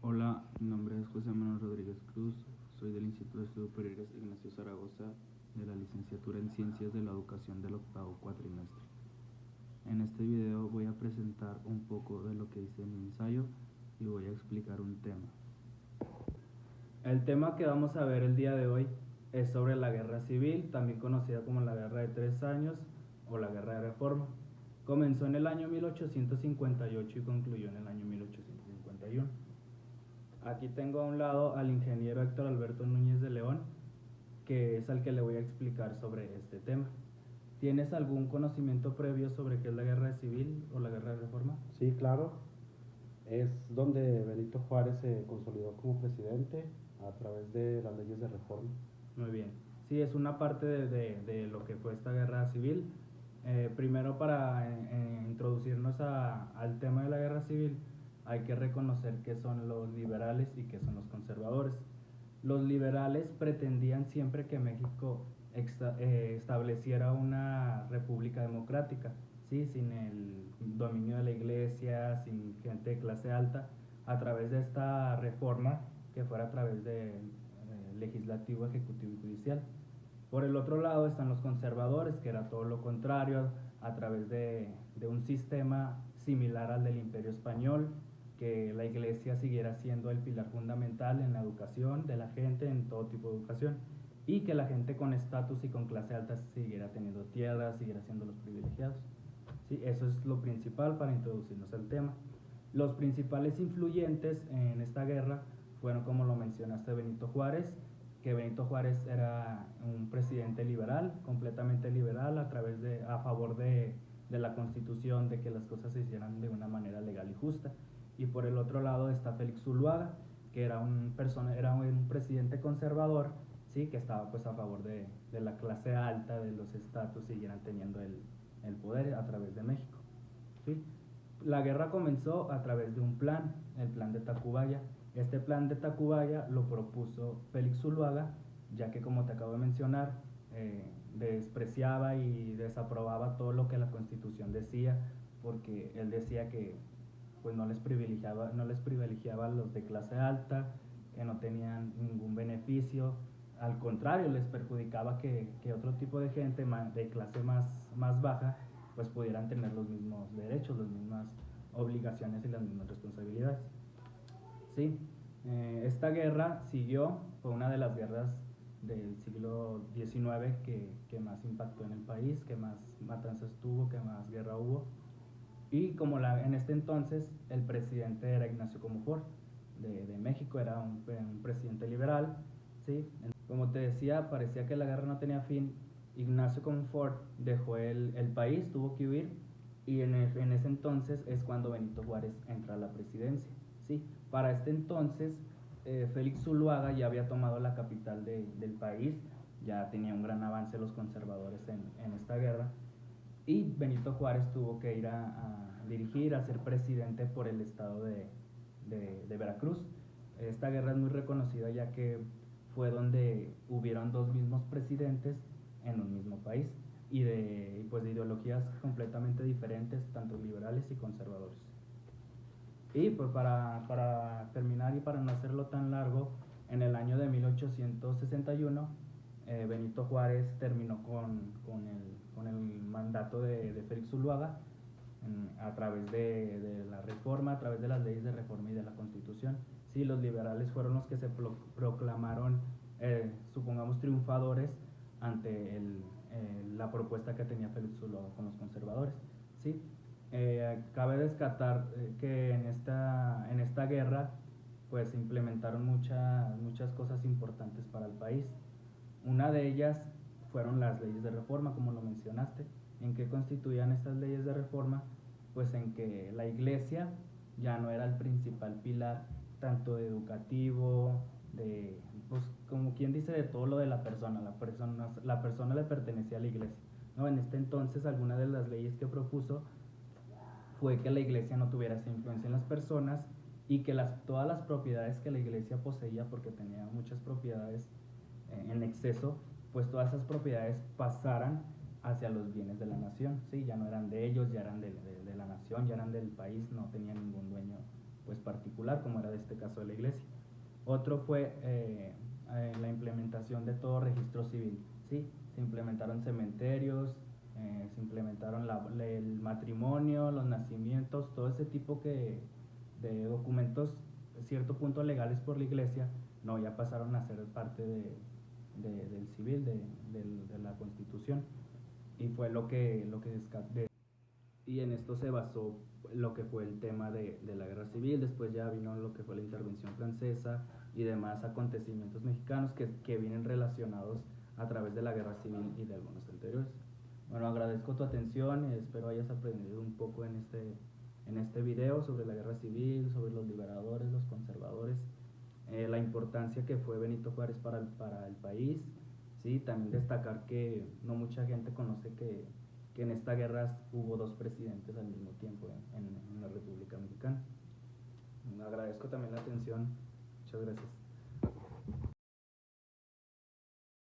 Hola, mi nombre es José Manuel Rodríguez Cruz, soy del Instituto de Estudios Superiores Ignacio Zaragoza, de la licenciatura en Ciencias de la Educación del octavo cuatrimestre. En este video voy a presentar un poco de lo que hice en mi ensayo y voy a explicar un tema. El tema que vamos a ver el día de hoy es sobre la Guerra Civil, también conocida como la Guerra de 3 años o la Guerra de Reforma. Comenzó en el año 1858 y concluyó en el año 1851. Aquí tengo a un lado al ingeniero Héctor Alberto Núñez de León, que es al que le voy a explicar sobre este tema. ¿Tienes algún conocimiento previo sobre qué es la Guerra Civil o la Guerra de Reforma? Sí, claro. Es donde Benito Juárez se consolidó como presidente a través de las leyes de reforma. Muy bien. Sí, es una parte de lo que fue esta Guerra Civil. Primero, para introducirnos al tema de la Guerra Civil, hay que reconocer qué son los liberales y qué son los conservadores. Los liberales pretendían siempre que México estableciera una república democrática, ¿sí? Sin el dominio de la iglesia, sin gente de clase alta, a través de esta reforma que fuera a través de legislativo, ejecutivo y judicial. Por el otro lado están los conservadores, que era todo lo contrario, a través de un sistema similar al del Imperio Español, que la iglesia siguiera siendo el pilar fundamental en la educación de la gente, en todo tipo de educación, y que la gente con estatus y con clase alta siguiera teniendo tierras, siguiera siendo los privilegiados. ¿Sí? Eso es lo principal para introducirnos al tema. Los principales influyentes en esta guerra fueron, como lo mencionaste, Benito Juárez, que Benito Juárez era un presidente liberal, completamente liberal, a favor de la Constitución, de que las cosas se hicieran de una manera legal y justa. Y por el otro lado está Félix Zuluaga, que era un presidente conservador, ¿sí? Que estaba pues a favor de la clase alta, de los estatus, siguieran teniendo el poder a través de México, ¿sí? La guerra comenzó a través de un plan, el plan de Tacubaya. Este plan de Tacubaya lo propuso Félix Zuluaga, ya que, como te acabo de mencionar, despreciaba y desaprobaba todo lo que la Constitución decía, porque él decía que pues no les privilegiaba a los de clase alta, que no tenían ningún beneficio, al contrario, les perjudicaba que otro tipo de gente de clase más baja pues pudieran tener los mismos derechos, las mismas obligaciones y las mismas responsabilidades. Sí, esta guerra fue una de las guerras del siglo XIX que más impactó en el país, que más matanzas tuvo, que más guerra hubo. Y como en este entonces el presidente era Ignacio Comonfort de México, era un presidente liberal, ¿sí? Como te decía, parecía que la guerra no tenía fin. Ignacio Comonfort dejó el país, tuvo que huir, y en ese entonces es cuando Benito Juárez entra a la presidencia, ¿sí? Para este entonces, Félix Zuluaga ya había tomado la capital del país, ya tenía un gran avance los conservadores en esta guerra, y Benito Juárez tuvo que ir a dirigir, a ser presidente por el estado de Veracruz. Esta guerra es muy reconocida ya que fue donde hubieron dos mismos presidentes en un mismo país y de ideologías completamente diferentes, tanto liberales y conservadores. Y pues para terminar y para no hacerlo tan largo, en el año de 1861 Benito Juárez terminó con el mandato de Félix Zuluaga a través de la reforma, a través de las leyes de reforma y de la Constitución. Sí, los liberales fueron los que se proclamaron, supongamos, triunfadores ante la propuesta que tenía Félix Zuluaga con los conservadores. ¿Sí? Cabe descartar que en esta guerra pues se implementaron muchas cosas importantes para el país. Una de ellas fueron las leyes de reforma, como lo mencionaste. ¿En qué constituían estas leyes de reforma? Pues en que la iglesia ya no era el principal pilar, tanto educativo, pues como quien dice, de todo lo de la persona. La persona le pertenecía a la iglesia, ¿no? En este entonces, alguna de las leyes que propuso fue que la iglesia no tuviera esa influencia en las personas y que todas las propiedades que la iglesia poseía, porque tenía muchas propiedades en exceso, pues todas esas propiedades pasaran hacia los bienes de la nación, ¿sí? Ya no eran de ellos, ya eran de la nación, ya eran del país, no tenían ningún dueño pues particular, como era de este caso de la iglesia. Otro fue la implementación de todo registro civil, ¿sí? Se implementaron cementerios, se implementaron el matrimonio, los nacimientos, todo ese tipo de documentos, a cierto punto legales por la iglesia, no, ya pasaron a ser parte del civil, de la Constitución. Y fue y en esto se basó lo que fue el tema de la guerra civil. Después ya vino lo que fue la intervención francesa y demás acontecimientos mexicanos que vienen relacionados a través de la guerra civil y de algunos anteriores. Bueno, agradezco tu atención y espero hayas aprendido un poco en este video sobre la guerra civil, sobre los liberadores, los conservadores, la importancia que fue Benito Juárez para el país. Sí, también destacar que no mucha gente conoce que en esta guerra hubo 2 presidentes al mismo tiempo en la República Mexicana. Agradezco también la atención. Muchas gracias.